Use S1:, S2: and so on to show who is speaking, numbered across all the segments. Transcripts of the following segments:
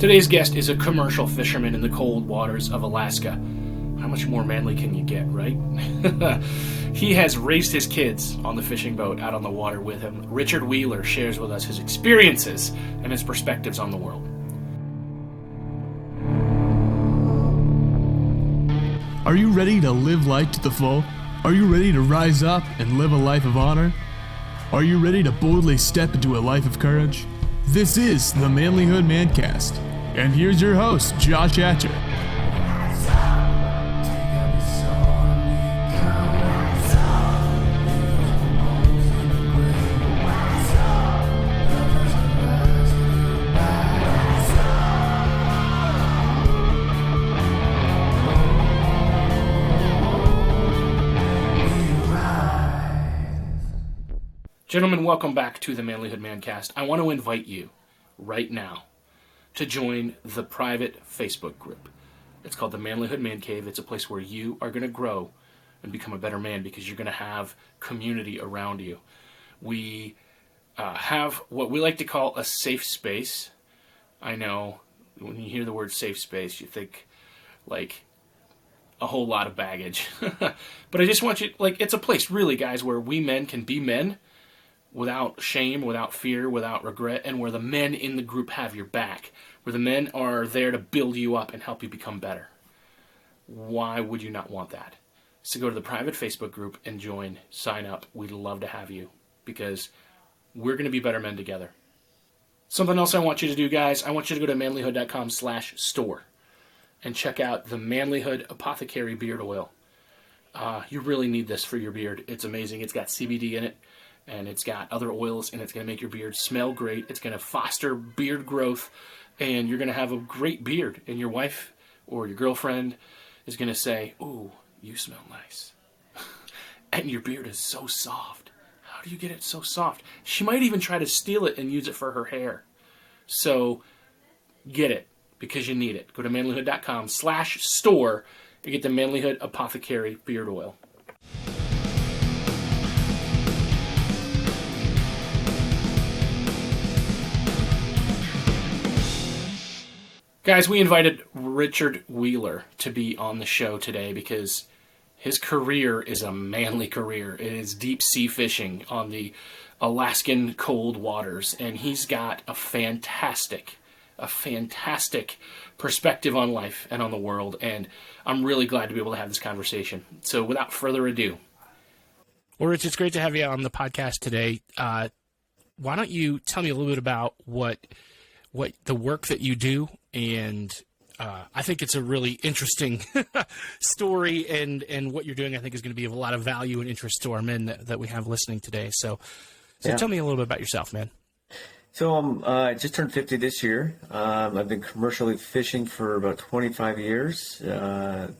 S1: Today's guest is a commercial fisherman in the cold waters of Alaska. How much more manly can you get, right? He has raised his kids on the fishing boat out on the water with him. Richard Wheeler shares with us his experiences and his perspectives on the world.
S2: Are you ready to live life to the full? Are you ready to rise up and live a life of honor? Are you ready to boldly step into a life of courage? This is the Manlihood ManCast. And here's your host, Josh Hatcher.
S1: Gentlemen, welcome back to the Manlihood ManCast. I want to invite you right now to join the private Facebook group. It's called the Manlihood Man Cave. It's a place where you are going to grow and become a better man because you're going to have community around you. We have what we like to call a safe space. I know when you hear the word safe space, you think like a whole lot of baggage. But I just want you, it's a place really, guys, where we men can be men without shame, without fear, without regret, and where the men in the group have your back, where the men are there to build you up and help you become better. Why would you not want that? So go to the private Facebook group and join, sign up. We'd love to have you because we're going to be better men together. Something else I want you to do, guys, I want you to go to manlihood.com/store and check out the Manlihood Apothecary Beard Oil. You really need this for your beard. It's amazing. It's got CBD in it. And it's got other oils, and it's going to make your beard smell great. It's going to foster beard growth, and you're going to have a great beard. And your wife or your girlfriend is going to say, "Ooh, you smell nice." And your beard is so soft. How do you get it so soft? She might even try to steal it and use it for her hair. So get it, because you need it. Go to manlihood.com/store to get the Manlihood Apothecary Beard Oil. Guys, we invited Richard Wheeler to be on the show today because his career is a manly career. It is deep sea fishing on the Alaskan cold waters, and he's got a fantastic perspective on life and on the world, and I'm really glad to be able to have this conversation. So without further ado. Well, Rich, it's great to have you on the podcast today. Why don't you tell me a little bit about what the work that you do, and I think it's a really interesting story, and what you're doing I think is going to be of a lot of value and interest to our men that we have listening today. So Tell me a little bit about yourself, man.
S3: So I just turned 50 this year. I've been commercially fishing for about 25 years, and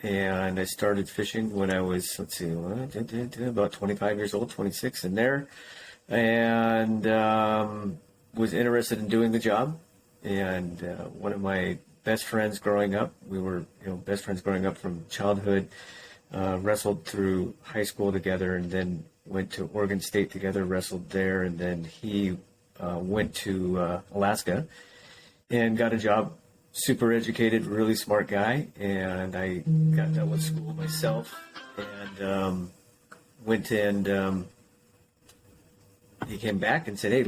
S3: I started fishing when I was, about 25 years old, 26 in there, and was interested in doing the job. And one of my best friends growing up, we were best friends growing up from childhood, wrestled through high school together, and then went to Oregon State together, wrestled there, and then he went to Alaska and got a job. Super educated, really smart guy, and I got done with school myself and went and he came back and said, "Hey,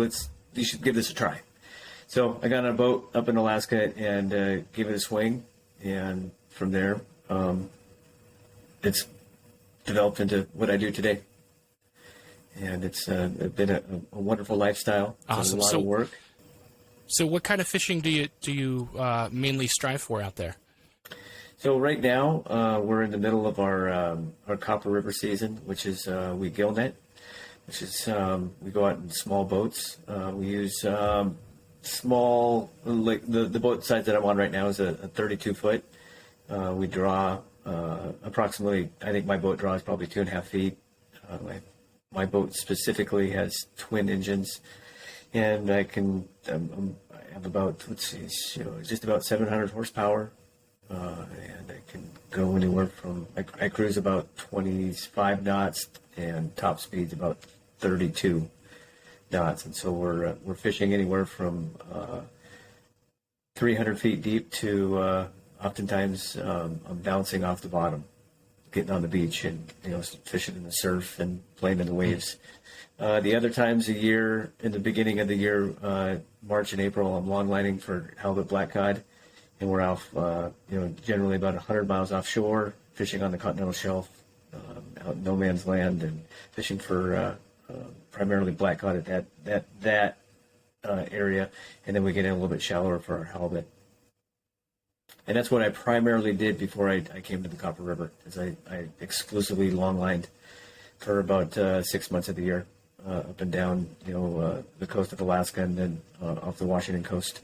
S3: you should give this a try." So I got on a boat up in Alaska and gave it a swing, and from there, it's developed into what I do today. And it's been a wonderful lifestyle.
S1: Awesome.
S3: It's a lot of work.
S1: So what kind of fishing do you mainly strive for out there?
S3: So right now, we're in the middle of our Copper River season, which is we gill net, which is we go out in small boats. We use small, like the boat size that I'm on right now is a 32-foot. We draw approximately, I think my boat draws probably 2.5 feet. My boat specifically has twin engines, and I can I have about just about 700 horsepower, and I can go anywhere from I cruise about 25 knots, and top speed's about 32 knots, and so we're fishing anywhere from 300 feet deep to oftentimes I'm bouncing off the bottom, getting on the beach and fishing in the surf and playing in the waves. The other times a year, in the beginning of the year, March and April, I'm longlining for halibut black cod, and we're off, generally about 100 miles offshore, fishing on the continental shelf, out in no man's land, and fishing for primarily black cod at that area, and then we get in a little bit shallower for our halibut. And that's what I primarily did before I came to the Copper River, is I exclusively longlined for about 6 months of the year, up and down, the coast of Alaska and then off the Washington coast.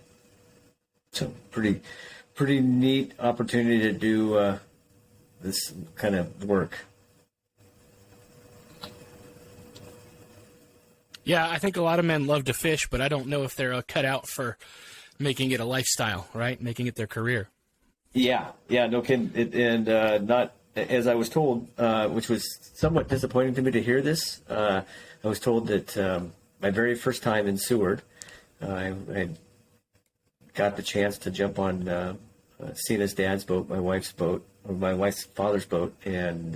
S3: So pretty neat opportunity to do this kind of work.
S1: Yeah, I think a lot of men love to fish, but I don't know if they're cut out for making it a lifestyle, right? Making it their career. Yeah,
S3: no kidding. And not, as I was told, which was somewhat disappointing to me to hear this, I was told that my very first time in Seward, I got the chance to jump on Sena's dad's boat, my wife's father's boat, and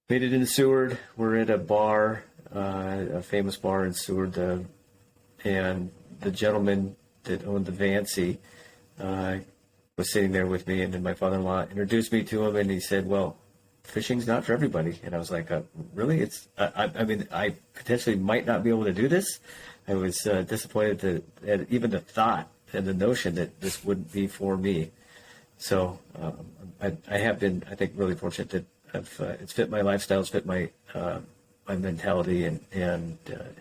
S3: made it into Seward. We're at a bar, a famous bar in Seward, and the gentleman that owned the Vancy was sitting there with me, and then my father-in-law introduced me to him, and he said, "Well, fishing's not for everybody." And I was like, "Really? It's I mean, I potentially might not be able to do this." I was disappointed at even the thought and the notion that this wouldn't be for me. So I have been, I think, really fortunate that it's fit my lifestyle, it's fit my my mentality and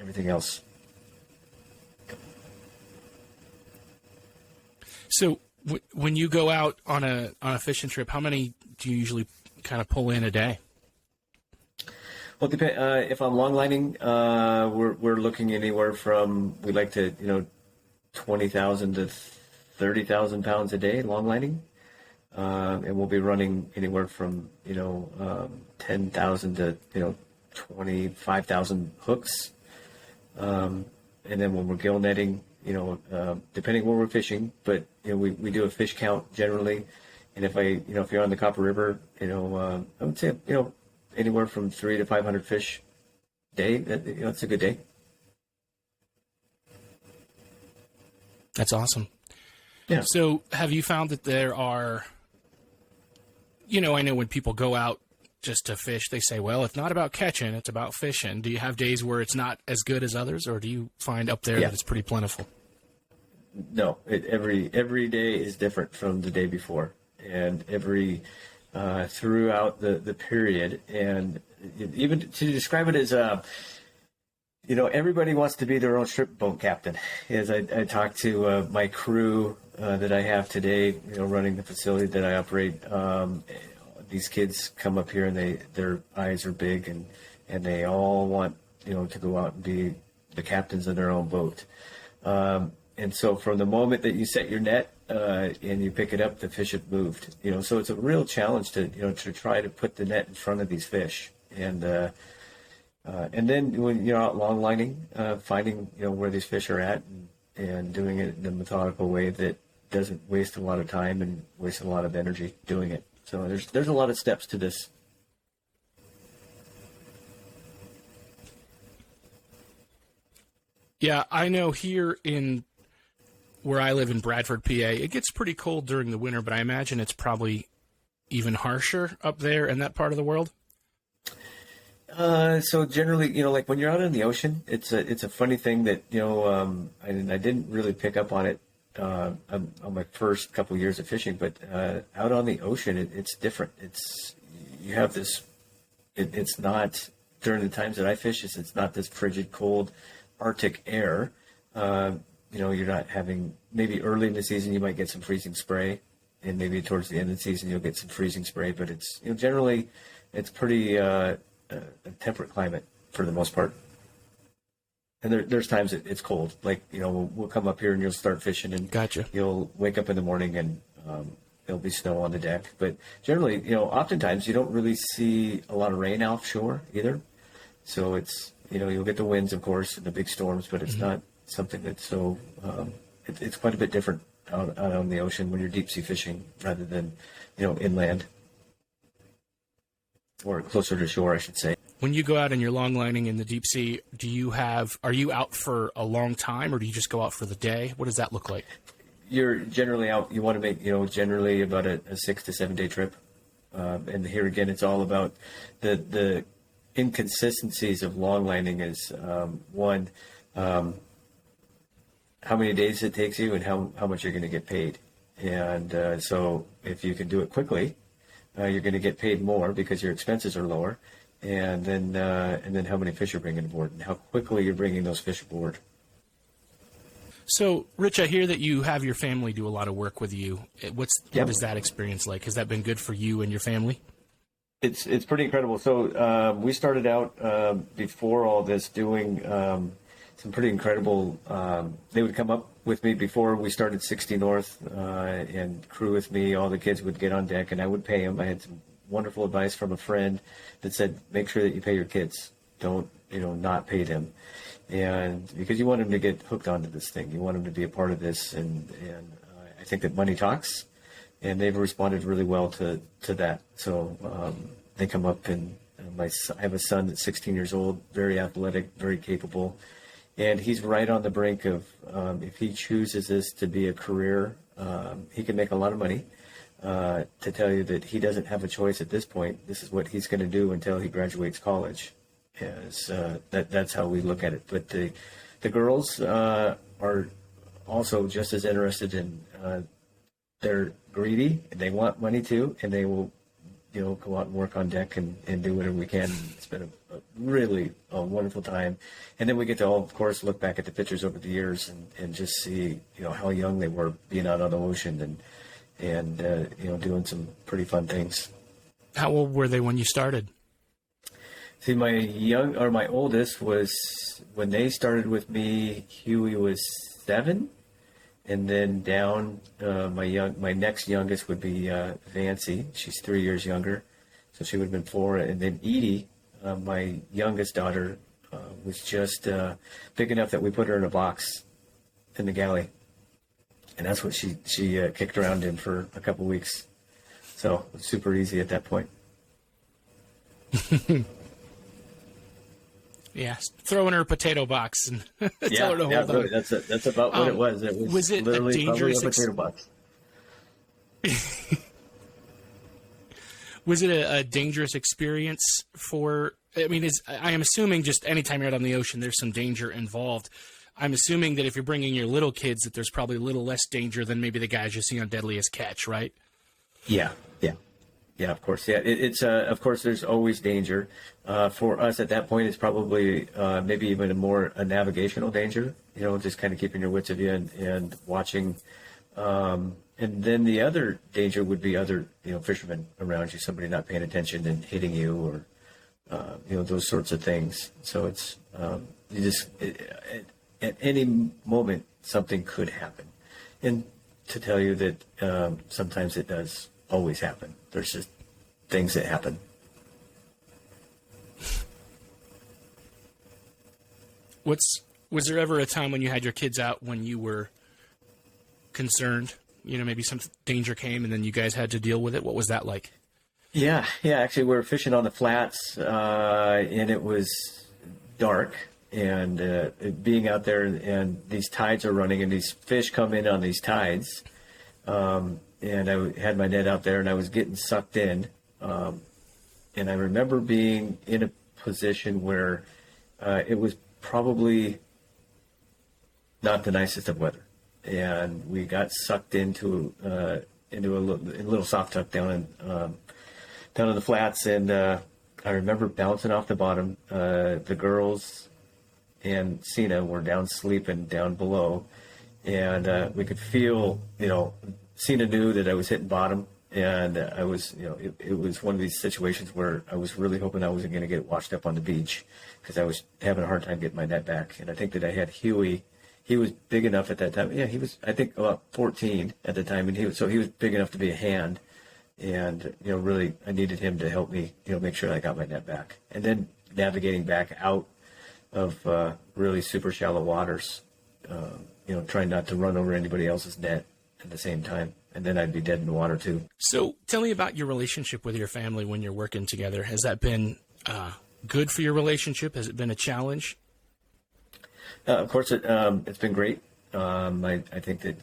S3: everything else.
S1: So when you go out on a fishing trip, how many do you usually kind of pull in a day?
S3: Well, if I'm longlining, we're looking anywhere from, we like to 20,000 to 30,000 pounds a day longlining, and we'll be running anywhere from 10,000 to 25,000 hooks, and then when we're gill netting, depending where we're fishing, but we do a fish count generally, and if you're on the Copper River, I would say anywhere from 300 to 500 fish a day. It's a good day.
S1: That's awesome.
S3: Yeah.
S1: So have you found that there are, I know when people go out just to fish, they say, well, it's not about catching, it's about fishing. Do you have days where it's not as good as others, or do you find up there that it's pretty plentiful?
S3: No, every day is different from the day before, and throughout the period, and even to describe it as everybody wants to be their own strip boat captain. As I talk to my crew that I have today, running the facility that I operate, these kids come up here and their eyes are big and they all want to go out and be the captains of their own boat. And so from the moment that you set your net and you pick it up, the fish have moved. So it's a real challenge to try to put the net in front of these fish. And then when you're out longlining, finding where these fish are at and doing it in a methodical way that doesn't waste a lot of time and waste a lot of energy doing it. So there's a lot of steps to this.
S1: Yeah, I know here in where I live in Bradford, PA, it gets pretty cold during the winter, but I imagine it's probably even harsher up there in that part of the world.
S3: So generally, like when you're out in the ocean, it's a funny thing that, I didn't really pick up on it on my first couple years of fishing, but out on the ocean, it's different. You have this, it's not, during the times that I fish, it's not this frigid, cold Arctic air. You're not having, maybe early in the season you might get some freezing spray, and maybe towards the end of the season you'll get some freezing spray, but it's, generally it's pretty a temperate climate for the most part. And there's times it's cold, like, we'll come up here and you'll start fishing and
S1: Gotcha.
S3: You'll wake up in the morning and there'll be snow on the deck. But generally, oftentimes you don't really see a lot of rain offshore either. So it's, you'll get the winds, of course, and the big storms, but it's not something that's so, it's quite a bit different out on the ocean when you're deep sea fishing rather than, inland or closer to shore, I should say.
S1: When you go out and you're long lining in the deep sea, are you out for a long time, or do you just go out for the day? What does that look like?
S3: You're generally out. You want to make, generally about a 6 to 7 day trip. And here again, it's all about the inconsistencies of long lining is one, how many days it takes you and how much you're going to get paid. And so if you can do it quickly, you're going to get paid more because your expenses are lower. And then how many fish you're bringing aboard and how quickly you're bringing those fish aboard.
S1: So, Rich, I hear that you have your family do a lot of work with you. What is that experience like? Has that been good for you and your family?
S3: It's pretty incredible. So we started out before all this doing some pretty incredible. They would come up with me before we started 60 North and crew with me. All the kids would get on deck and I would pay them. I had some wonderful advice from a friend that said, make sure that you pay your kids. Don't, not pay them. And because you want them to get hooked onto this thing, you want them to be a part of this. And I think that money talks, and they've responded really well to that. So they come up and I have a son that's 16 years old, very athletic, very capable. And he's right on the brink of, if he chooses this to be a career, he can make a lot of money. To tell you that he doesn't have a choice at this point. This is what he's going to do until he graduates college. That's how we look at it. But the girls are also just as interested in. They're greedy and they want money too, and they will, go out and work on deck and do whatever we can. It's been a really wonderful time. And then we get to all, of course, look back at the pictures over the years and just see, how young they were being out on the ocean and doing some pretty fun things.
S1: How old were they when you started?
S3: See, my oldest was, when they started with me, Huey was 7, and then down, my next youngest would be Vancy. She's 3 years younger, so she would have been 4. And then Edie, my youngest daughter, was just big enough that we put her in a box in the galley. And that's what she kicked around in for a couple weeks. So it was super easy at that point.
S1: Yeah, throw in her potato box and tell her to hold on.
S3: Really, that's about what it was. It was
S1: it
S3: literally
S1: a dangerous
S3: probably a potato box.
S1: Was it a dangerous experience for? I mean, I am assuming just anytime you're out on the ocean, there's some danger involved. I'm assuming that if you're bringing your little kids, that there's probably a little less danger than maybe the guys you see on Deadliest Catch, right?
S3: Yeah, of course. Yeah, it's of course there's always danger. For us at that point, it's probably maybe even a navigational danger. Just kind of keeping your wits of you and watching. And then the other danger would be other fishermen around you, somebody not paying attention and hitting you, or those sorts of things. So it's at any moment something could happen, and to tell you that sometimes it does always happen. There's just things that happen.
S1: Was there ever a time when you had your kids out when you were concerned? Maybe some danger came and then you guys had to deal with it. What was that like?
S3: Yeah. Actually, we were fishing on the flats, and it was dark. And being out there, and these tides are running, and these fish come in on these tides. And I had my net out there, and I was getting sucked in. And I remember being in a position where it was probably not the nicest of weather, and we got sucked into a little soft tuck down in the flats. And I remember bouncing off the bottom. The girls and Sena were down sleeping down below, and we could feel, Sena knew that I was hitting bottom, and I was, it was one of these situations where I was really hoping I wasn't going to get washed up on the beach, because I was having a hard time getting my net back. And I think that I had Huey. He was big enough at that time. Yeah, he was, I think, about 14 at the time, and he was big enough to be a hand. And really, I needed him to help me, make sure I got my net back. And then navigating back out of really super shallow waters, trying not to run over anybody else's net. at the same time, and then I'd be dead in the water too.
S1: So tell me about your relationship with your family when you're working together. Has that been good for your relationship? Has it been a challenge?
S3: Of course, it's been great. I think that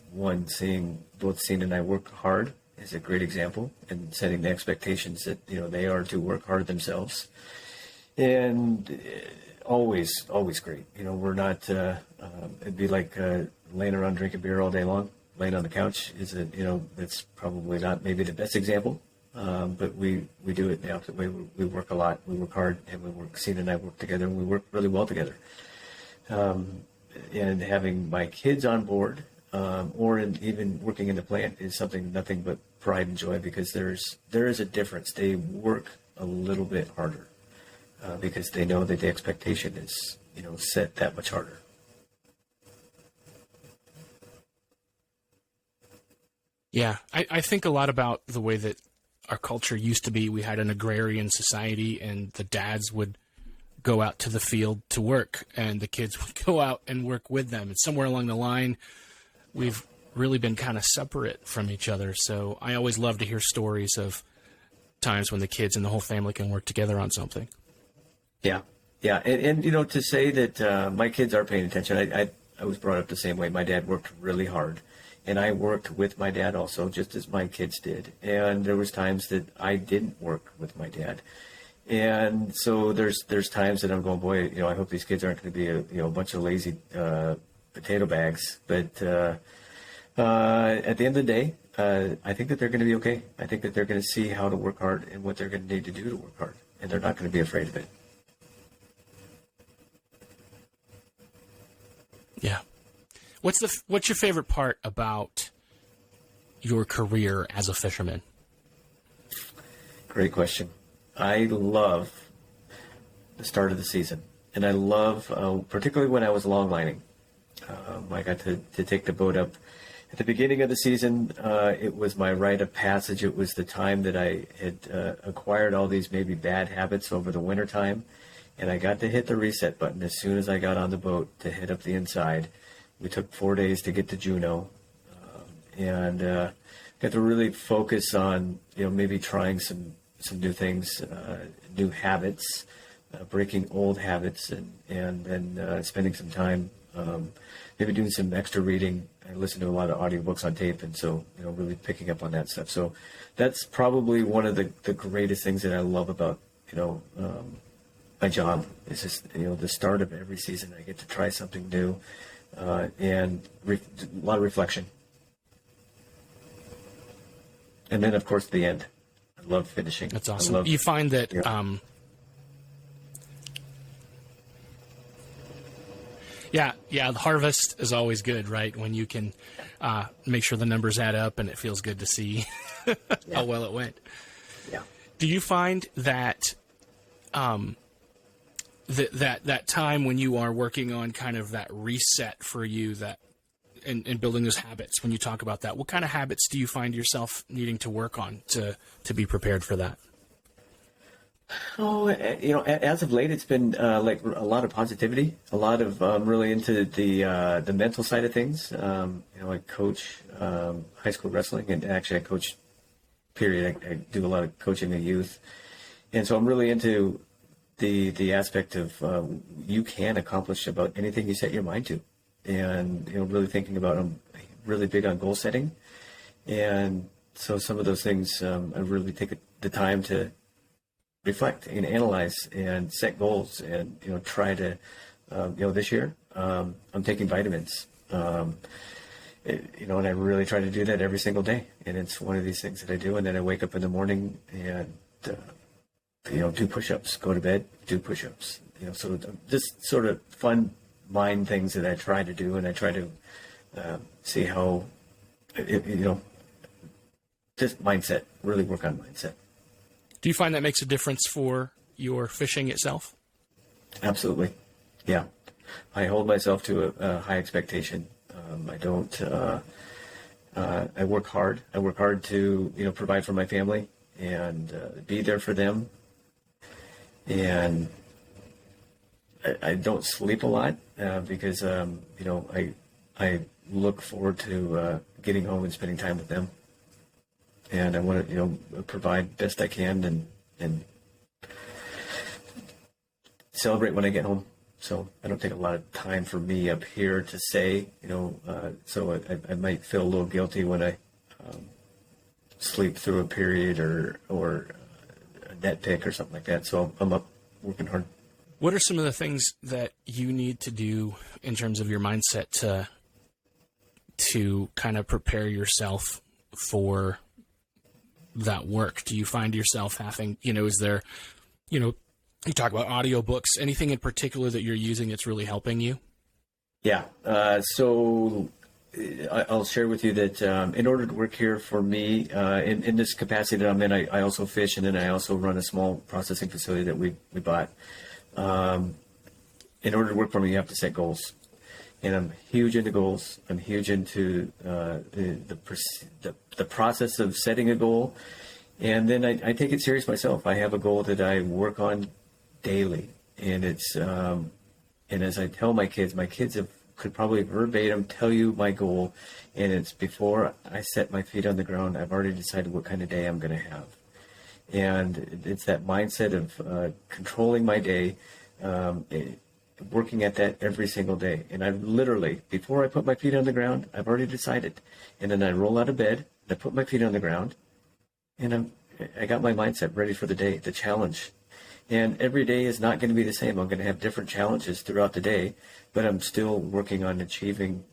S3: seeing both Sena and I work hard is a great example, and setting the expectations that they are to work hard themselves, and always great. We're not. It'd be like laying around drinking beer all day long. Laying on the couch that's probably not maybe the best example, but we do it the opposite way. We work a lot, we work hard, and Sena and I work together, and we work really well together. And having my kids on board, even working in the plant is nothing but pride and joy, because there is a difference. They work a little bit harder because they know that the expectation is set that much harder.
S1: Yeah, I think a lot about the way that our culture used to be. We had an agrarian society, and the dads would go out to the field to work, and the kids would go out and work with them. And somewhere along the line, we've really been kind of separate from each other. So I always love to hear stories of times when the kids and the whole family can work together on something.
S3: Yeah. And to say that my kids are paying attention, I was brought up the same way. My dad worked really hard, and I worked with my dad also, just as my kids did. And there was times that I didn't work with my dad. And so there's times that I'm going, boy, I hope these kids aren't going to be a bunch of lazy potato bags. But at the end of the day, I think that they're going to be okay. I think that they're going to see how to work hard and what they're going to need to do to work hard, and they're not going to be afraid of it.
S1: Yeah. What's your favorite part about your career as a fisherman?
S3: Great question. I love the start of the season, and I love, particularly when I was longlining. I got to take the boat up at the beginning of the season. It was my rite of passage. It was the time that I had acquired all these maybe bad habits over the winter time, and I got to hit the reset button as soon as I got on the boat to head up the inside. We took 4 days to get to Juneau, and got to really focus on maybe trying some new things, new habits, breaking old habits, and then spending some time, maybe doing some extra reading. I listen to a lot of audiobooks on tape, and so really picking up on that stuff. So that's probably one of the greatest things that I love about my job. Is just the start of every season I get to try something new, and a lot of reflection, and then of course the end. I love finishing.
S1: That's awesome. You find that the harvest is always good, right? When you can make sure the numbers add up, and it feels good to see how well it went.
S3: Yeah.
S1: Do you find that that time when you are working on kind of that reset for you, that and building those habits, when you talk about that, what kind of habits do you find yourself needing to work on to be prepared for that?
S3: Oh, as of late, it's been like a lot of positivity, a lot of really into the mental side of things. I coach high school wrestling, and actually I coach, period. I do a lot of coaching of youth. And so I'm really into the aspect of you can accomplish about anything you set your mind to. And, really thinking about, I'm really big on goal setting. And so some of those things, I really take the time to reflect and analyze and set goals, and, try to, this year, I'm taking vitamins, and I really try to do that every single day. And it's one of these things that I do. And then I wake up in the morning and, do push-ups, go to bed, do push-ups, so just sort of fun mind things that I try to do, and I try to see how, just mindset, really work on mindset.
S1: Do you find that makes a difference for your fishing itself?
S3: Absolutely. Yeah. I hold myself to a high expectation. I don't, I work hard. I work hard to, provide for my family and be there for them. And I don't sleep a lot because, I look forward to, getting home and spending time with them. And I want to, provide best I can and celebrate when I get home. So I don't take a lot of time for me up here to say, so I might feel a little guilty when I sleep through a period or a net pick or something like that. So I'm up working hard.
S1: What are some of the things that you need to do in terms of your mindset to kind of prepare yourself for that work? Do you find yourself having, is there, you talk about audiobooks, anything in particular that you're using that's really helping you?
S3: Yeah. So I'll share with you that in order to work here for me, in this capacity that I'm in, I also fish, and then I also run a small processing facility that we bought. In order to work for me, you have to set goals. And I'm huge into goals. I'm huge into the process of setting a goal. And then I take it serious myself. I have a goal that I work on daily. And it's and as I tell my kids could probably verbatim tell you my goal. And it's before I set my feet on the ground, I've already decided what kind of day I'm going to have. And it's that mindset of controlling my day, working at that every single day. And I literally, before I put my feet on the ground, I've already decided. And then I roll out of bed, I put my feet on the ground, and I got my mindset ready for the day, the challenge. And every day is not going to be the same. I'm going to have different challenges throughout the day, but I'm still working on achieving,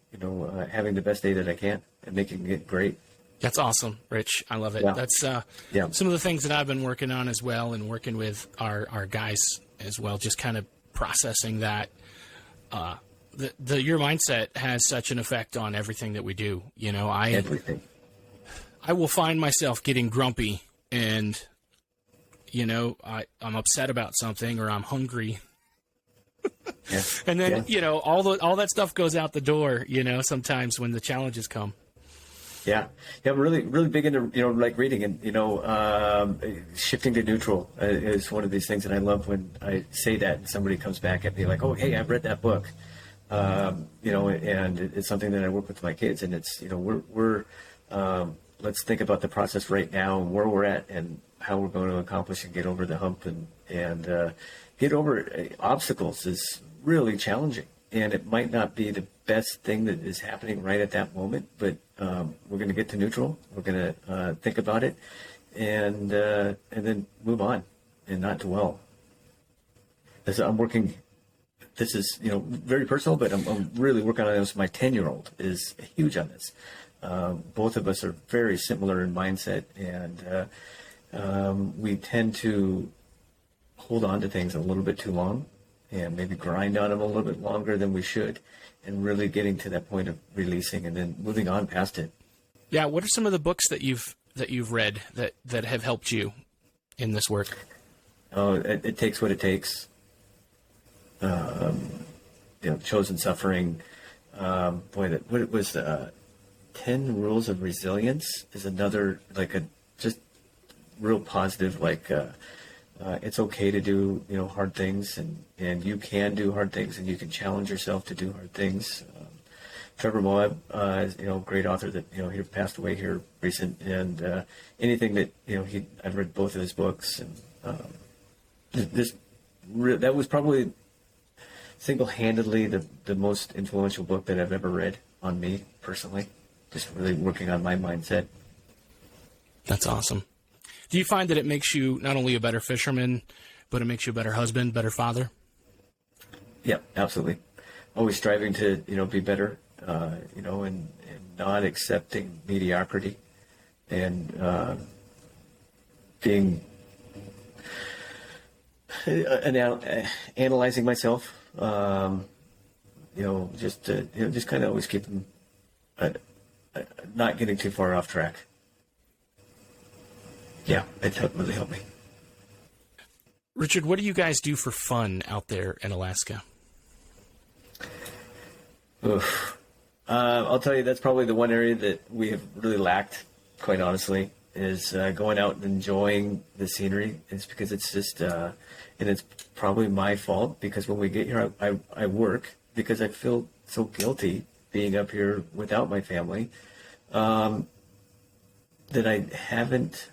S3: having the best day that I can and making it great.
S1: That's awesome, Rich. I love it.
S3: Yeah.
S1: That's some of the things that I've been working on as well, and working with our guys as well, just kind of processing that. Your mindset has such an effect on everything that we do.
S3: Everything.
S1: I will find myself getting grumpy and, I'm upset about something, or I'm hungry.
S3: Yeah.
S1: And then, all that stuff goes out the door, sometimes when the challenges come.
S3: Yeah. I'm really, really big into, like reading, and, shifting to neutral is one of these things that I love when I say that and somebody comes back at me like, oh, hey, I've read that book. And it's something that I work with my kids, and it's, we're let's think about the process right now and where we're at and how we're going to accomplish and get over the hump and get over obstacles is really challenging. And it might not be the best thing that is happening right at that moment, but we're going to get to neutral. We're going to think about it, and then move on and not dwell. As I'm working, this is very personal, but I'm really working on this. My 10-year-old is huge on this. Both of us are very similar in mindset, and we tend to hold on to things a little bit too long, and maybe grind on them a little bit longer than we should, and really getting to that point of releasing and then moving on past it.
S1: Yeah. What are some of the books that you've read that have helped you in this work?
S3: Oh, it takes what it takes. Chosen Suffering. What it was, 10 Rules of Resilience is another, just real positive, it's okay to do, hard things, and you can do hard things, and you can challenge yourself to do hard things. Trevor Moab is, great author that, he passed away here recent, and anything that, I've read both of his books, and that was probably single-handedly the most influential book that I've ever read on me personally, just really working on my mindset.
S1: That's awesome. Do you find that it makes you not only a better fisherman, but it makes you a better husband, better father?
S3: Yeah, absolutely. Always striving to, be better, and not accepting mediocrity, and being, analyzing myself, just kind of always keeping, not getting too far off track. Yeah, it really helped me.
S1: Richard, what do you guys do for fun out there in Alaska?
S3: I'll tell you, that's probably the one area that we have really lacked, quite honestly, is going out and enjoying the scenery. It's because it's just, and it's probably my fault, because when we get here, I work because I feel so guilty being up here without my family. that I haven't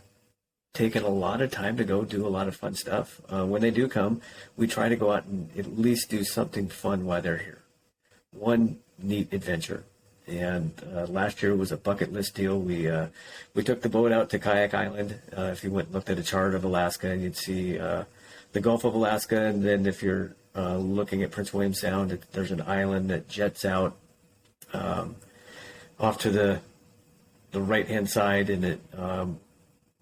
S3: taken a lot of time to go do a lot of fun stuff. When they do come, we try to go out and at least do something fun while they're here. One neat adventure. And last year was a bucket list deal. We took the boat out to Kayak Island. If you went and looked at a chart of Alaska, you'd see the Gulf of Alaska. And then if you're looking at Prince William Sound, there's an island that jets out off to the right-hand side. And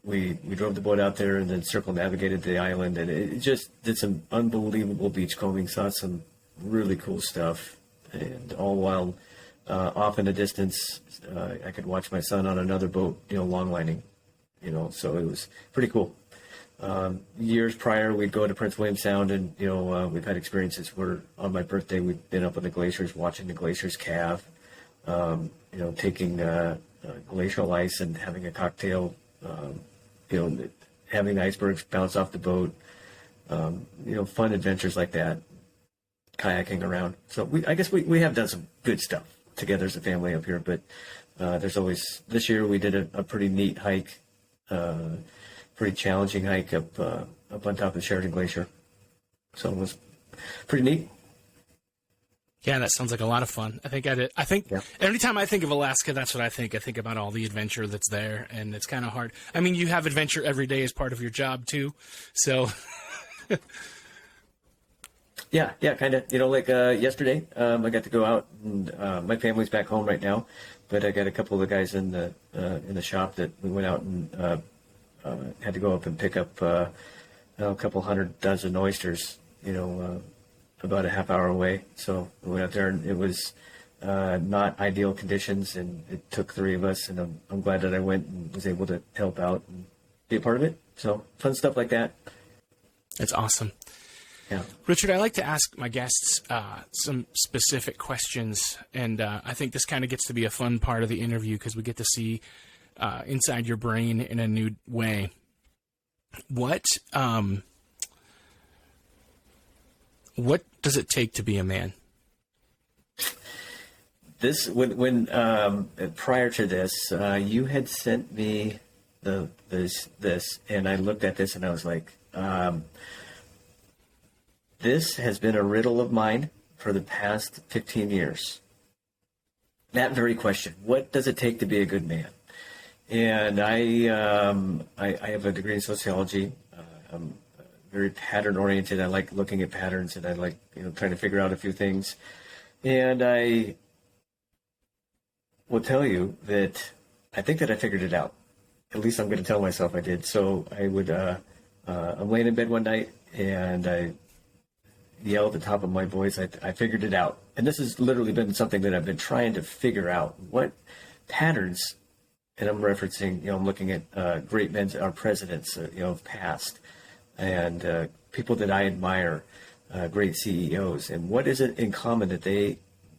S3: we drove the boat out there and then circumnavigated the island. And it just did some unbelievable beachcombing, saw some really cool stuff. And all while off in the distance, I could watch my son on another boat, long-lining, so it was pretty cool. Years prior, we'd go to Prince William Sound, and, we've had experiences where on my birthday, we've been up on the glaciers, watching the glaciers calve, taking glacial ice and having a cocktail, having the icebergs bounce off the boat, fun adventures like that, kayaking around. So I guess we have done some good stuff together as a family up here, but there's always, this year we did a pretty neat hike, pretty challenging hike up on top of the Sheridan Glacier. So it was pretty neat.
S1: Yeah, that sounds like a lot of fun. I think every time I think of Alaska, that's what I think. I think about all the adventure that's there, and it's kind of hard. I mean, you have adventure every day as part of your job too, so.
S3: Yeah, kind of. Yesterday, I got to go out, and my family's back home right now, but I got a couple of the guys in the shop that we went out and had to go up and pick up a couple 100 dozen oysters, about a half hour away. So we went out there, and it was not ideal conditions, and it took 3 of us, and I'm glad that I went and was able to help out and be a part of it. So fun stuff like that.
S1: That's awesome.
S3: Yeah.
S1: Richard, I like to ask my guests some specific questions, and I think this kind of gets to be a fun part of the interview because we get to see inside your brain in a new way. What does it take to be a man?
S3: This when prior to this, you had sent me this, and I looked at this and I was like. This has been a riddle of mine for the past 15 years. That very question, what does it take to be a good man? And I have a degree in sociology. I'm very pattern oriented. I like looking at patterns, and I like trying to figure out a few things. And I will tell you that I think that I figured it out. At least I'm going to tell myself I did. So I would. I'm laying in bed one night, and I yell at the top of my voice, I figured it out. And this has literally been something that I've been trying to figure out. What patterns, and I'm referencing, I'm looking at great men, our presidents, of past, and people that I admire, great CEOs. And what is it in common that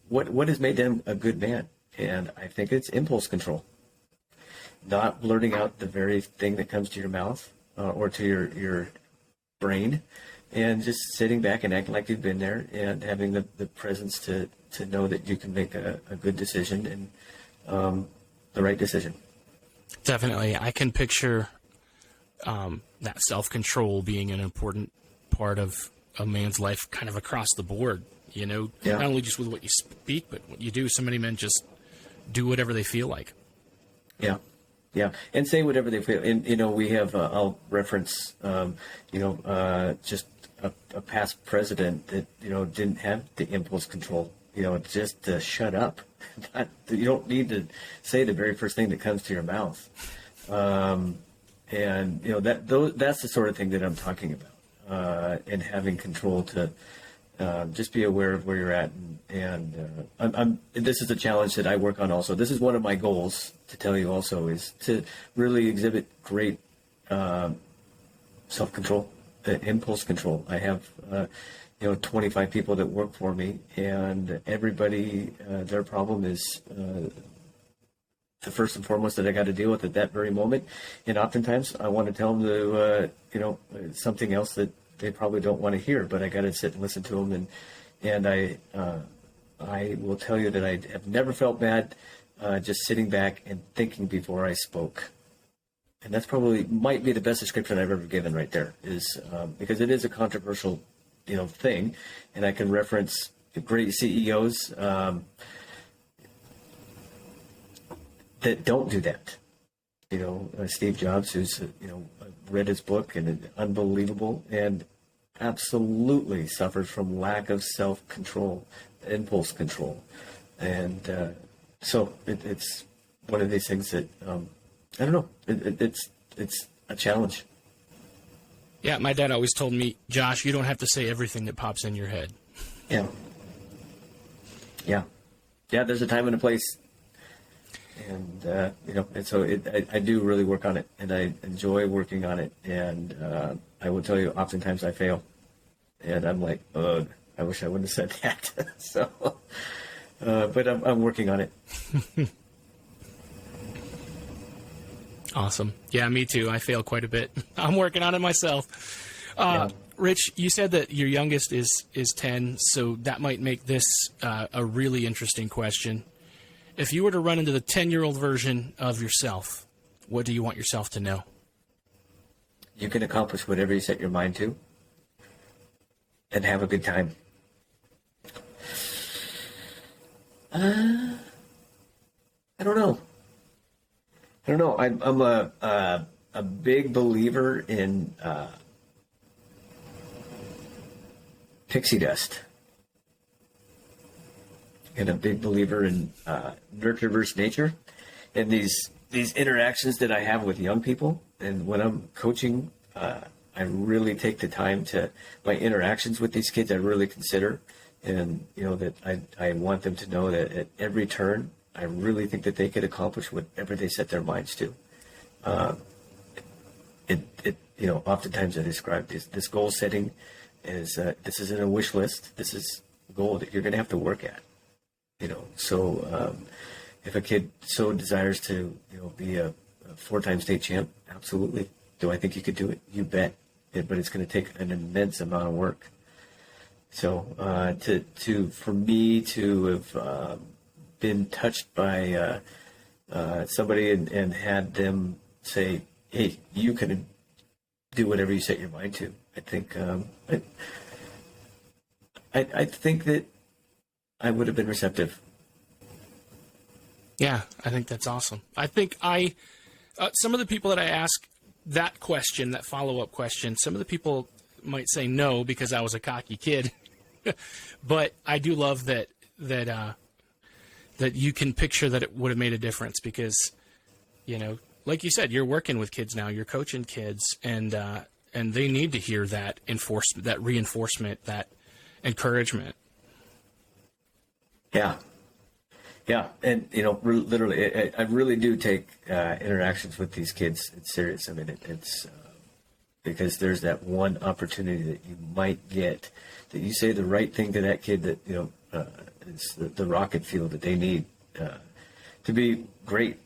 S3: what has made them a good man? And I think it's impulse control. Not blurting out the very thing that comes to your mouth or to your brain. And just sitting back and acting like you've been there and having the presence to know that you can make a good decision and the right decision.
S1: Definitely. I can picture that self-control being an important part of a man's life kind of across the board, not only just with what you speak, but what you do. So many men just do whatever they feel like.
S3: Yeah. Yeah, and say whatever they feel. And, we have, I'll reference, just a past president that, didn't have the impulse control, just to shut up. You don't need to say the very first thing that comes to your mouth. And, that's the sort of thing that I'm talking about, and having control to just be aware of where you're at. And this is a challenge that I work on also. This is one of my goals to tell you also is to really exhibit great self-control, impulse control. I have, 25 people that work for me, and everybody, their problem is the first and foremost that I got to deal with at that very moment. And oftentimes I want to tell them to, something else that they probably don't want to hear, but I got to sit and listen to them. And I will tell you that I have never felt bad just sitting back and thinking before I spoke. And that's probably might be the best description I've ever given right there, is because it is a controversial, thing, and I can reference the great CEOs that don't do that. Steve Jobs, who's read his book and it's unbelievable, and absolutely suffers from lack of self-control, impulse control, and so it's one of these things that I don't know. It's a challenge.
S1: Yeah, my dad always told me, Josh, you don't have to say everything that pops in your head.
S3: Yeah. There's a time and a place, and and so I do really work on it, and I enjoy working on it, and I will tell you, oftentimes I fail, and I'm like, ugh, I wish I wouldn't have said that. So, but I'm working on it.
S1: Awesome. Yeah, me too. I fail quite a bit. I'm working on it myself. Rich, you said that your youngest is 10, so that might make this a really interesting question. If you were to run into the 10-year-old version of yourself, what do you want yourself to know?
S3: You can accomplish whatever you set your mind to and have a good time. I don't know. I'm a big believer in pixie dust, and a big believer in nurture versus nature, and these interactions that I have with young people. And when I'm coaching, I really take the time to my interactions with these kids. I really consider, and that I want them to know that at every turn, I really think that they could accomplish whatever they set their minds to. Oftentimes I describe this goal setting as this isn't a wish list. This is a goal that you're going to have to work at. So if a kid so desires to, be a 4-time state champ, absolutely. Do I think you could do it? You bet. But it's going to take an immense amount of work. So for me to have been touched by somebody and had them say, "Hey, you can do whatever you set your mind to." I think I think that I would have been receptive.
S1: Yeah, I think that's awesome. I think some of the people that I ask that question, that follow-up question, some of the people might say no because I was a cocky kid, but I do love that you can picture that it would have made a difference because, like you said, you're working with kids now, you're coaching kids, and they need to hear that enforcement, that reinforcement, that encouragement.
S3: Yeah. And, literally, I really do take interactions with these kids. It's serious. I mean, it's because there's that one opportunity that you might get that you say the right thing to that kid that, it's the rocket fuel that they need to be great,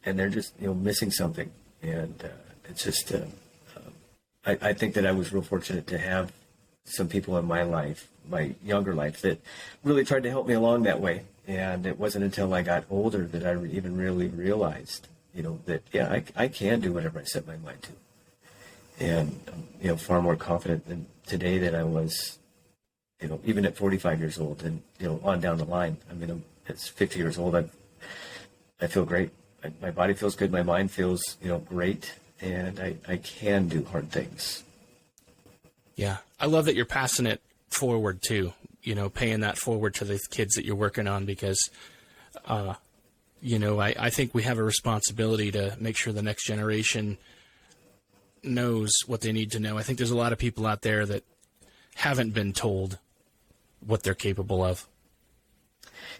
S3: and they're just missing something, and it's just I think that I was real fortunate to have some people in my life, my younger life, that really tried to help me along that way, and it wasn't until I got older that I even really realized that I can do whatever I set my mind to, and far more confident than today than I was even at 45 years old and, on down the line. I mean, at 50 years old, I feel great. My body feels good. My mind feels, great. And I can do hard things.
S1: Yeah. I love that you're passing it forward too, paying that forward to the kids that you're working on because, I think we have a responsibility to make sure the next generation knows what they need to know. I think there's a lot of people out there that haven't been told what they're capable of.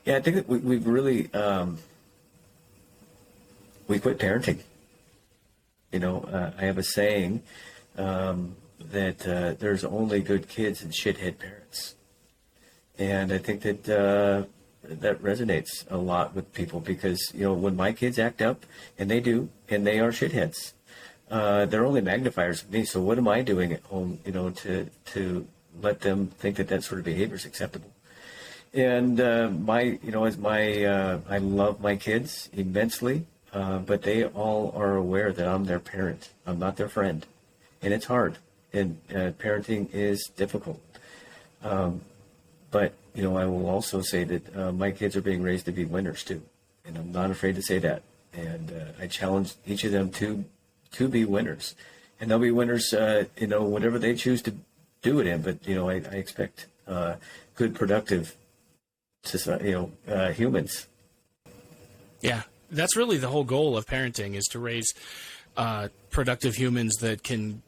S3: Yeah, I think that we've really we quit parenting. I have a saying that there's only good kids and shithead parents, and I think that that resonates a lot with people because when my kids act up, and they do, and they are shitheads, they're only magnifiers of me. So what am I doing at home, to let them think that sort of behavior is acceptable? And I love my kids immensely, but they all are aware that I'm their parent. I'm not their friend, and it's hard. And parenting is difficult. But I will also say that my kids are being raised to be winners too, and I'm not afraid to say that. And I challenge each of them to be winners, and they'll be winners. Whatever they choose to do it in. But I expect good, productive humans.
S1: Yeah, that's really the whole goal of parenting, is to raise productive humans that can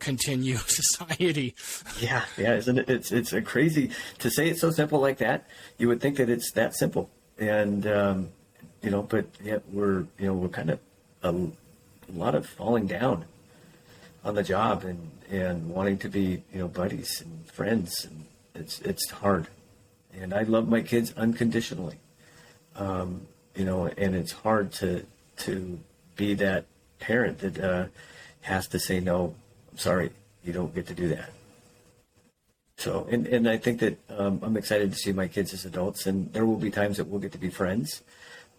S1: continue society.
S3: Yeah, isn't it? It's a crazy to say it's so simple like that. You would think that it's that simple, and but yet we're kind of a lot of falling down on the job and wanting to be buddies and friends, and it's hard. And I love my kids unconditionally, and it's hard to be that parent that has to say, no, I'm sorry, you don't get to do that. So, and I think that I'm excited to see my kids as adults, and there will be times that we'll get to be friends.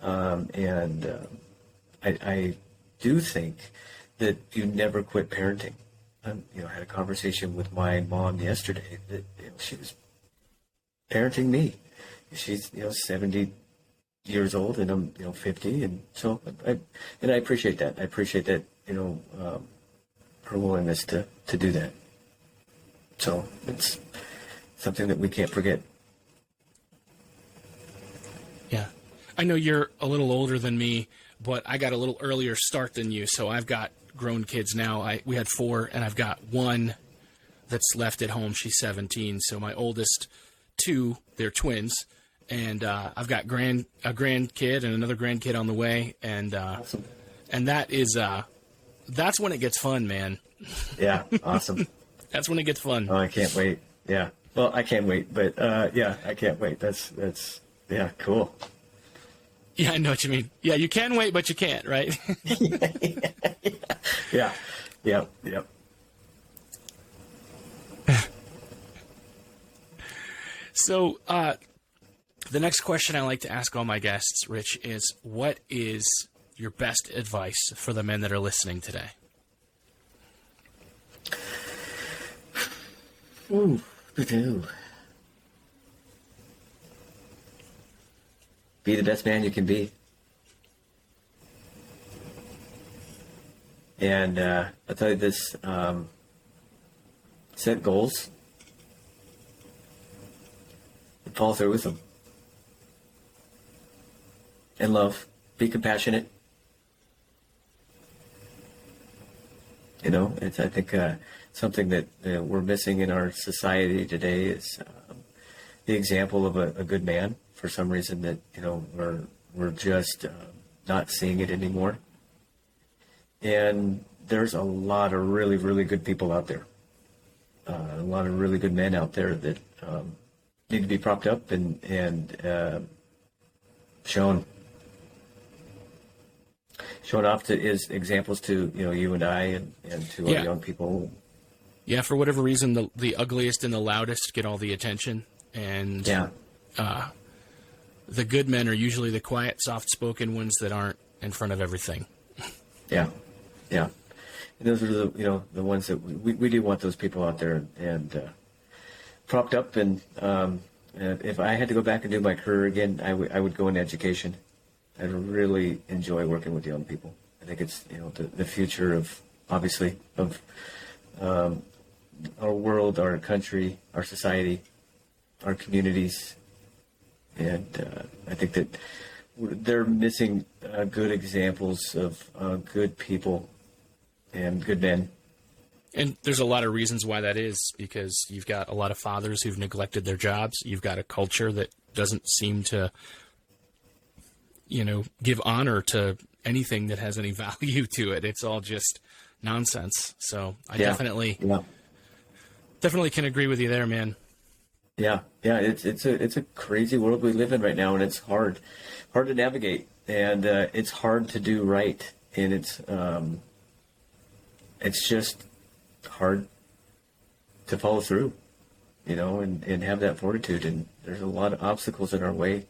S3: I do think that you never quit parenting. I had a conversation with my mom yesterday that she was parenting me. She's 70 years old, and I'm 50, and so I appreciate that. I appreciate that her willingness to do that. So it's something that we can't forget.
S1: Yeah, I know you're a little older than me, but I got a little earlier start than you. So I've got grown kids now. We had 4, and I've got one that's left at home. She's 17. So my oldest 2, they're twins, and I've got a grandkid and another grandkid on the way, and
S3: Awesome.
S1: And that's when it gets fun, man.
S3: Yeah, awesome.
S1: That's when it gets fun.
S3: Oh, I can't wait. Yeah. Well, I can't wait, but I can't wait. That's cool.
S1: Yeah, I know what you mean. Yeah, you can wait, but you can't, right?
S3: Yeah. Yep.
S1: So, the next question I like to ask all my guests, Rich, is what is your best advice for the men that are listening today?
S3: Ooh, be the best man you can be. And I'll tell you this, set goals and follow through with them. And love. Be compassionate. It's, I think, something that we're missing in our society today is the example of a good man. For some reason that, we're just not seeing it anymore. And there's a lot of really, really good people out there. A lot of really good men out there that need to be propped up and shown off to as examples to you and I and to our young people.
S1: Yeah, for whatever reason, the ugliest and the loudest get all the attention, and the good men are usually the quiet, soft-spoken ones that aren't in front of everything.
S3: Yeah. And those are the ones that we do want those people out there and propped up. And if I had to go back and do my career again, I would go in education. I really enjoy working with young people. I think it's the future of our world, our country, our society, our communities, and I think that they're missing good examples of good people and good men.
S1: And there's a lot of reasons why that is, because you've got a lot of fathers who've neglected their jobs. You've got a culture that doesn't seem to give honor to anything that has any value to it. It's all just nonsense. So I definitely can agree with you there, man.
S3: Yeah. It's a crazy world we live in right now, and it's hard to navigate, and it's hard to do right, and it's just hard to follow through. and have that fortitude. And there's a lot of obstacles in our way,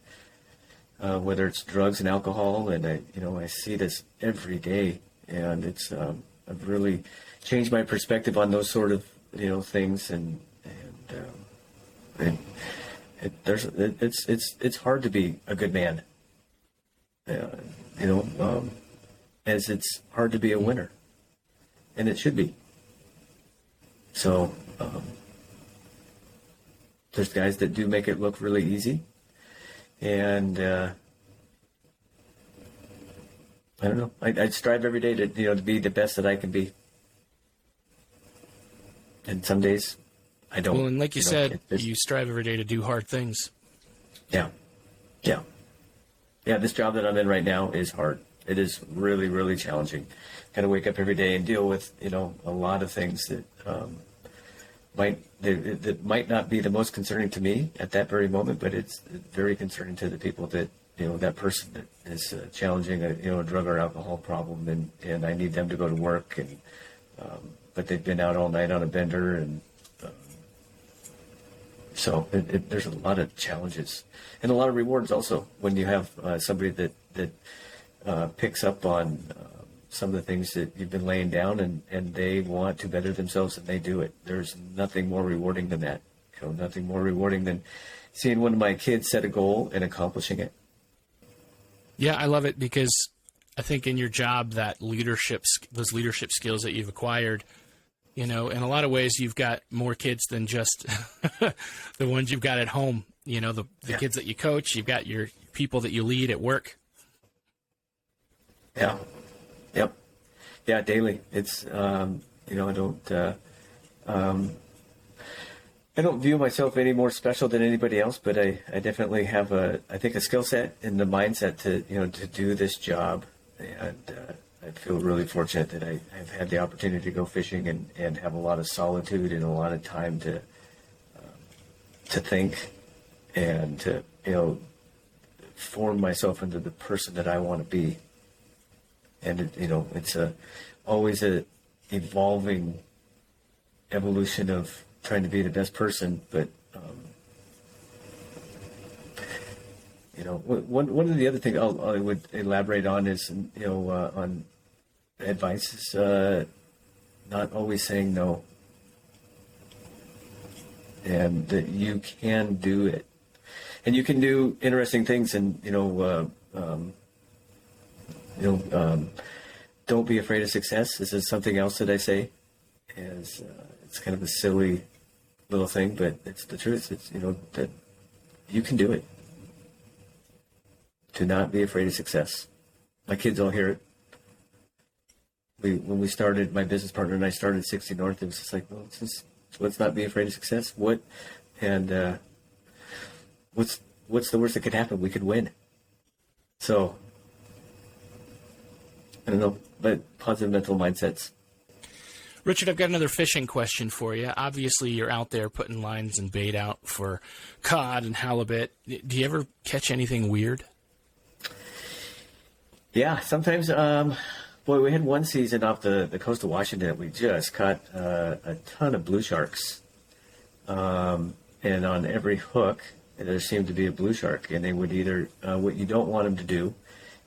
S3: whether it's drugs and alcohol. And I see this every day, and it's, I've really changed my perspective on those sort of, things. It's hard to be a good man, as it's hard to be a winner, and it should be. So, there's guys that do make it look really easy, and I don't know. I strive every day to be the best that I can be, and some days I don't.
S1: Well, and like you said, you strive every day to do hard things.
S3: Yeah. This job that I'm in right now is hard. It is really, really challenging. Got to wake up every day and deal with a lot of things that that might not be the most concerning to me at that very moment, but it's very concerning to the people that that person that is challenging a drug or alcohol problem, and I need them to go to work, and but they've been out all night on a bender, and so there's a lot of challenges and a lot of rewards also when you have somebody that picks up on some of the things that you've been laying down, and they want to better themselves, and they do it. There's nothing more rewarding than that. Nothing more rewarding than seeing one of my kids set a goal and accomplishing it.
S1: Yeah, I love it because I think in your job, those leadership skills that you've acquired, in a lot of ways, you've got more kids than just the ones you've got at home. The kids that you coach, you've got your people that you lead at work.
S3: Yeah. Yep. Yeah, daily. It's, I don't view myself any more special than anybody else, but I definitely have a skill set and the mindset to do this job. And I feel really fortunate that I've had the opportunity to go fishing and have a lot of solitude and a lot of time to think and to, form myself into the person that I want to be. And it's always a evolving evolution of trying to be the best person. But one of the other things I would elaborate on is on advice is not always saying no, and that you can do it, and you can do interesting things, and don't be afraid of success. This is something else that I say. It's kind of a silly little thing, but it's the truth. It's, that you can do it. Do not be afraid of success. My kids all hear it. When we started, my business partner and I started 60 North, it was just like, well, let's not be afraid of success. What's the worst that could happen? We could win. So, I don't know, but positive mental mindsets.
S1: Richard, I've got another fishing question for you. Obviously, you're out there putting lines and bait out for cod and halibut. Do you ever catch anything weird?
S3: Yeah, sometimes. We had one season off the coast of Washington that we just caught a ton of blue sharks. And on every hook, there seemed to be a blue shark. And they would either, what you don't want them to do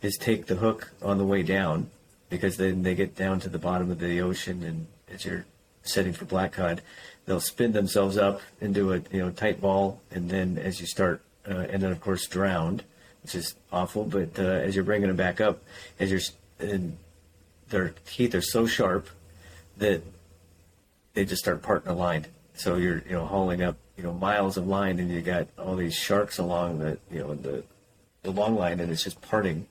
S3: is take the hook on the way down, because then they get down to the bottom of the ocean, and as you're setting for black cod, they'll spin themselves up into a tight ball, and then as you start, and then of course drowned, which is awful. But as you're bringing them back up, and their teeth are so sharp that they just start parting the line. So you're hauling up miles of line, and you got all these sharks along the long line, and it's just parting,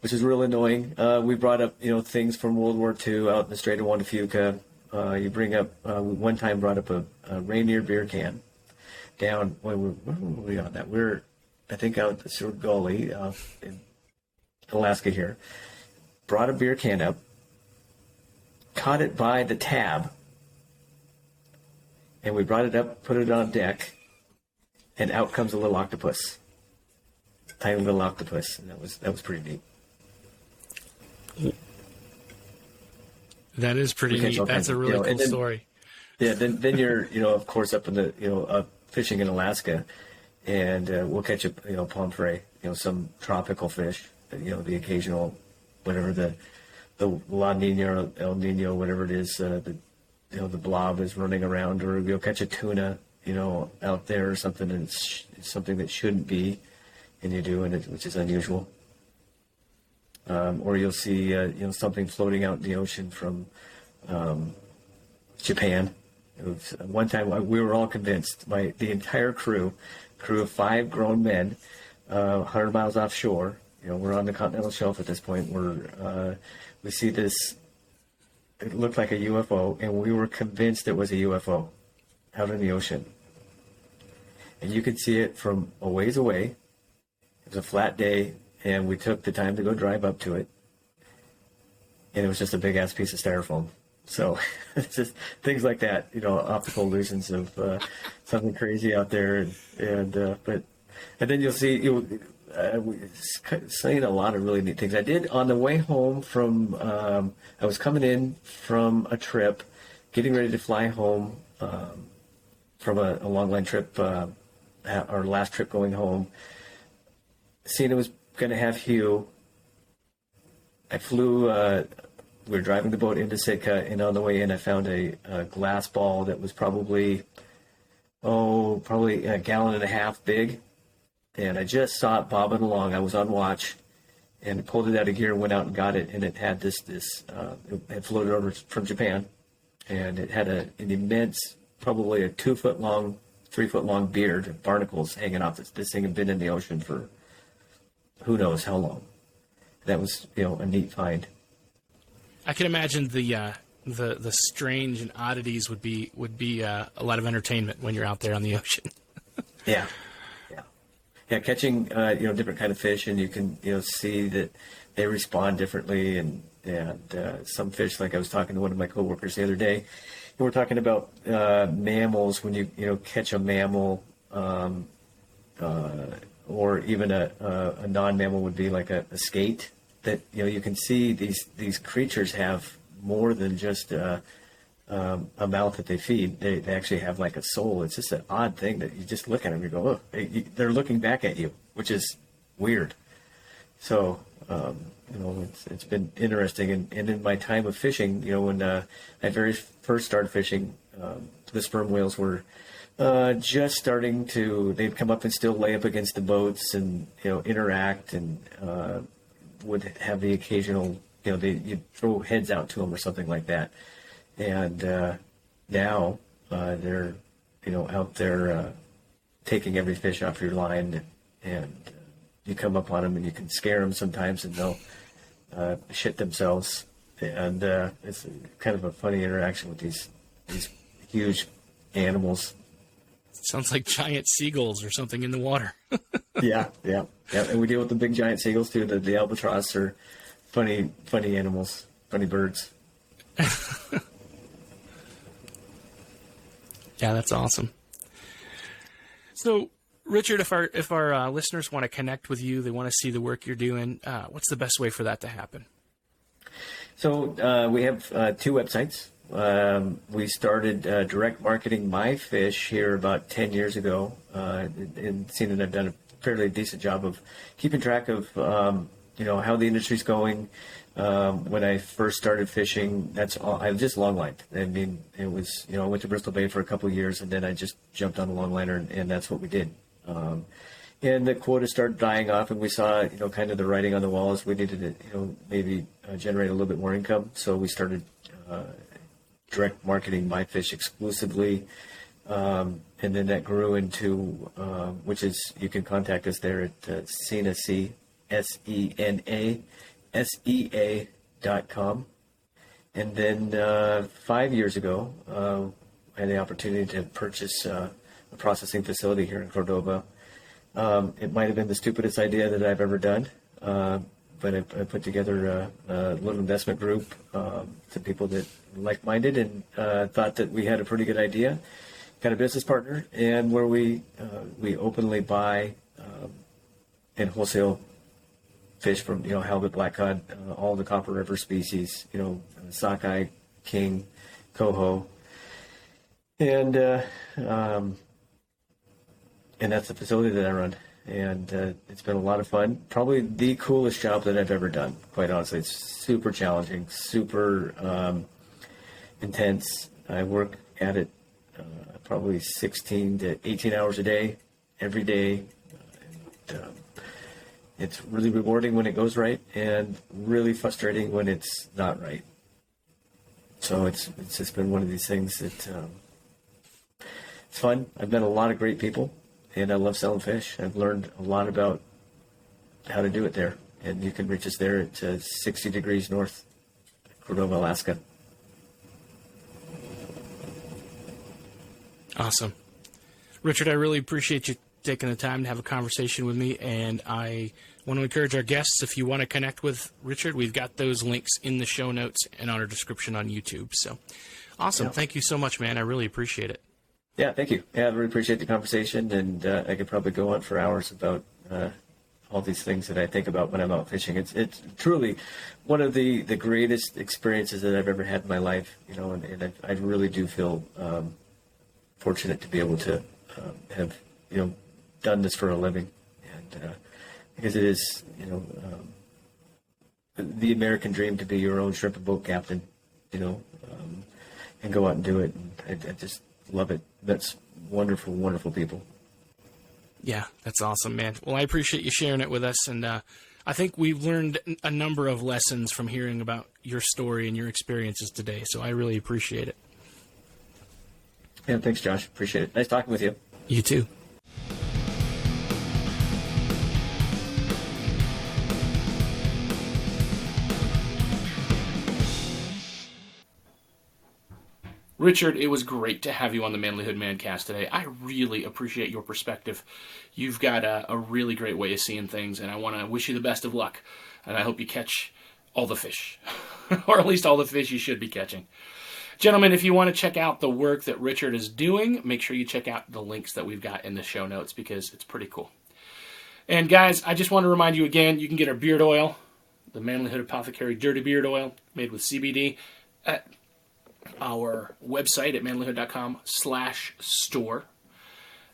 S3: which is real annoying. We brought up, things from World War II out in the Strait of Juan de Fuca. You bring up, we one time brought up a Rainier beer can down, where were we on that? We're, I think, out the Seward Gully in Alaska here. Brought a beer can up, caught it by the tab, and we brought it up, put it on deck, and out comes a little octopus. Tiny little octopus, and that was pretty neat.
S1: That is pretty neat. That's a really cool story.
S3: Yeah, then you're, of course, up in the, up fishing in Alaska, and we'll catch a, pomfret, some tropical fish, the occasional, whatever the La Nina or El Nino, whatever it is, the blob is running around, or you'll catch a tuna, out there or something, and it's something that shouldn't be, and you do, which is unusual. Or you'll see, something floating out in the ocean from Japan. One time we were all convinced, the entire crew of 5 grown men, 100 miles offshore. We're on the continental shelf at this point. We see this. It looked like a UFO, and we were convinced it was a UFO out in the ocean. And you could see it from a ways away. It was a flat day, and we took the time to go drive up to it. And it was just a big ass piece of styrofoam. So it's just things like that, optical illusions of something crazy out there, and then you'll see saying a lot of really neat things. I did on the way home from I was coming in from a trip, getting ready to fly home from a long line trip, our last trip going home. Sena was going to have Hugh. I flew. We were driving the boat into Sitka, and on the way in, I found a glass ball that was probably a gallon and a half big. And I just saw it bobbing along. I was on watch, and pulled it out of gear, went out and got it, and it had it had floated over from Japan, and it had an immense, probably a 2-foot long, 3-foot long beard, barnacles hanging off. This thing had been in the ocean for who knows how long. That was, a neat find.
S1: I can imagine the strange and oddities would be a lot of entertainment when you're out there on the ocean.
S3: Yeah, catching different kind of fish, and you can see that they respond differently, and some fish, like I was talking to one of my coworkers the other day, and we're talking about mammals. When you catch a mammal, or even a non-mammal would be like a skate. That you can see these creatures have more than just a mouth that they feed. They actually have like a soul. It's just an odd thing that you just look at them and you go, oh, they're looking back at you, which is weird. So it's been interesting. And in my time of fishing, when I very first started fishing, the sperm whales were just starting to. They'd come up and still lay up against the boats and interact and. Would have the occasional, you'd throw heads out to them or something like that. And now they're, out there taking every fish off your line, and you come up on them and you can scare them sometimes, and they'll shit themselves. And it's kind of a funny interaction with these huge animals.
S1: Sounds like giant seagulls or something in the water.
S3: Yeah. And we deal with the big giant seagulls too. The albatross are funny animals, funny birds.
S1: Yeah, that's awesome. So, Richard, if our listeners want to connect with you, they want to see the work you're doing, what's the best way for that to happen?
S3: So we have 2 websites. We started direct marketing my fish here about 10 years ago, and seen that I've done a fairly decent job of keeping track of how the industry's going. When I first started fishing, I was just longlined. I mean, it was I went to Bristol Bay for a couple of years, and then I just jumped on a longliner, and that's what we did. And the quota started dying off, and we saw kind of the writing on the wall as we needed to maybe generate a little bit more income. So we started direct marketing my fish exclusively, and then that grew into which is you can contact us there at Sena Sea, SenaSea.com. And then 5 years ago, I had the opportunity to purchase a processing facility here in Cordova. It might have been the stupidest idea that I've ever done, but I put together a little investment group, some people that were like-minded, and thought that we had a pretty good idea. Got a business partner, and where we openly buy and wholesale fish from halibut, black cod, all the Copper River species, sockeye, king, coho, And that's the facility that I run. And it's been a lot of fun. Probably the coolest job that I've ever done, quite honestly. It's super challenging, super intense. I work at it probably 16 to 18 hours a day, every day. It's really rewarding when it goes right and really frustrating when it's not right. So it's just been one of these things that it's fun. I've met a lot of great people. And I love selling fish. I've learned a lot about how to do it there. And you can reach us there at 60 degrees north, Cordova, Alaska.
S1: Awesome. Richard, I really appreciate you taking the time to have a conversation with me. And I want to encourage our guests, if you want to connect with Richard, we've got those links in the show notes and on our description on YouTube. So awesome. Yeah. Thank you so much, man. I really appreciate it.
S3: Yeah, thank you. Yeah, I really appreciate the conversation, and I could probably go on for hours about all these things that I think about when I'm out fishing. It's truly one of the greatest experiences that I've ever had in my life, and I really do feel fortunate to be able to have, done this for a living, and because it is, the American dream to be your own shrimp and boat captain, and go out and do it, and I just love it. That's wonderful, wonderful people.
S1: Yeah, that's awesome, man. Well, I appreciate you sharing it with us, and I think we've learned a number of lessons from hearing about your story and your experiences today, so I really appreciate it.
S3: Yeah, thanks, Josh. Appreciate it. Nice talking with you.
S1: You too. Richard, it was great to have you on the Manlihood ManCast today. I really appreciate your perspective. You've got a really great way of seeing things, and I want to wish you the best of luck. And I hope you catch all the fish, or at least all the fish you should be catching. Gentlemen, if you want to check out the work that Richard is doing, make sure you check out the links that we've got in the show notes, because it's pretty cool. And guys, I just want to remind you again, you can get our beard oil, the Manlihood Apothecary Dirty Beard Oil, made with CBD, at our website at manlihood.com/store.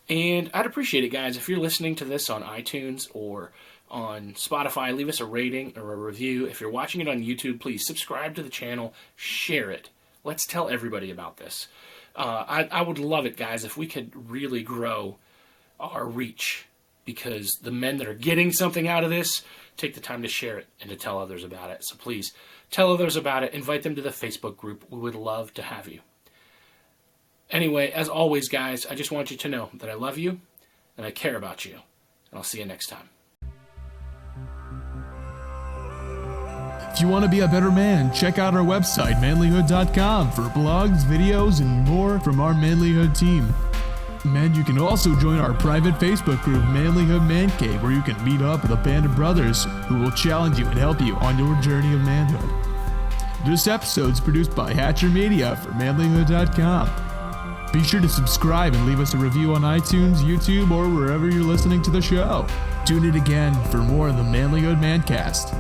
S1: And I'd appreciate it, guys, if you're listening to this on iTunes or on Spotify, leave us a rating or a review. If you're watching it on YouTube, please subscribe to the channel, share it. Let's tell everybody about this. I would love it, guys, if we could really grow our reach, because the men that are getting something out of this take the time to share it and to tell others about it. So please, tell others about it. Invite them to the Facebook group. We would love to have you. Anyway, as always, guys, I just want you to know that I love you and I care about you. And I'll see you next time.
S2: If you want to be a better man, check out our website, manlihood.com, for blogs, videos, and more from our Manlihood team. And you can also join our private Facebook group, Manlihood Man Cave, where you can meet up with a band of brothers who will challenge you and help you on your journey of manhood. This episode is produced by Hatcher Media for manlihood.com. Be sure to subscribe and leave us a review on iTunes, YouTube, or wherever you're listening to the show. Tune in again for more of the Manlihood ManCast.